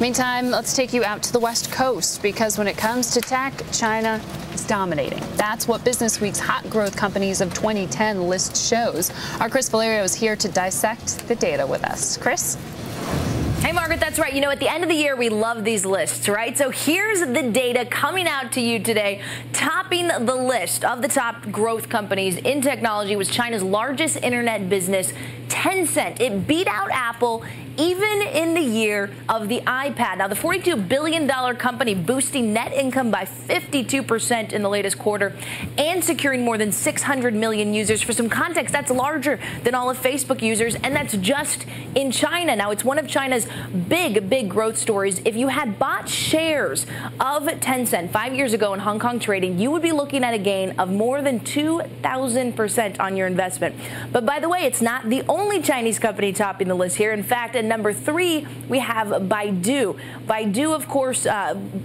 Meantime, let's take you out to the West Coast, because when it comes to tech, China is dominating. That's what Businessweek's Hot Growth Companies of 2010 list shows. Our Cris Valerio is here to dissect the data with us. Cris? Hey, Margaret, that's right. You know, at the end of the year, we love these lists, right? So here's the data coming out to you today. Topping the list of the top growth companies in technology was China's largest internet business, Tencent. It beat out Apple even in the year of the iPad. Now, the $42 billion company boosting net income by 52% in the latest quarter and securing more than 600 million users. For some context, that's larger than all of Facebook users, and that's just in China. Now, it's one of China's big growth stories. If you had bought shares of Tencent 5 years ago in Hong Kong trading, you would be looking at a gain of more than 2,000% on your investment. But by the way, it's not the only Chinese company topping the list here. In fact, at number 3, we have Baidu. Baidu, of course,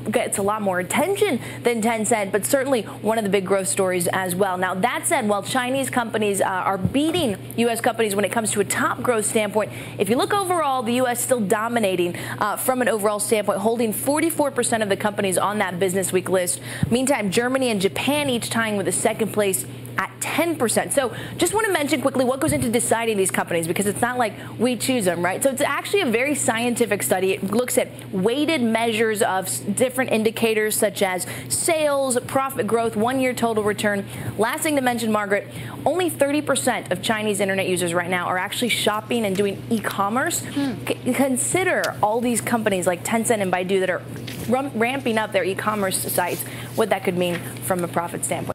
gets a lot more attention than Tencent, but certainly one of the big growth stories as well. Now, that said, while Chinese companies are beating U.S. companies when it comes to a top growth standpoint, if you look overall, the U.S. still dominating from an overall standpoint, holding 44% of the companies on that Businessweek list. Meantime, Germany and Japan each tying with the second place at 10%. So just want to mention quickly what goes into deciding these companies, because it's not like we choose them, right? So it's actually a very scientific study. It looks at weighted measures of different indicators such as sales, profit growth, 1-year total return. Last thing to mention, Margaret, only 30% of Chinese internet users right now are actually shopping and doing e-commerce. Consider all these companies like Tencent and Baidu that are ramping up their e-commerce sites, what that could mean from a profit standpoint.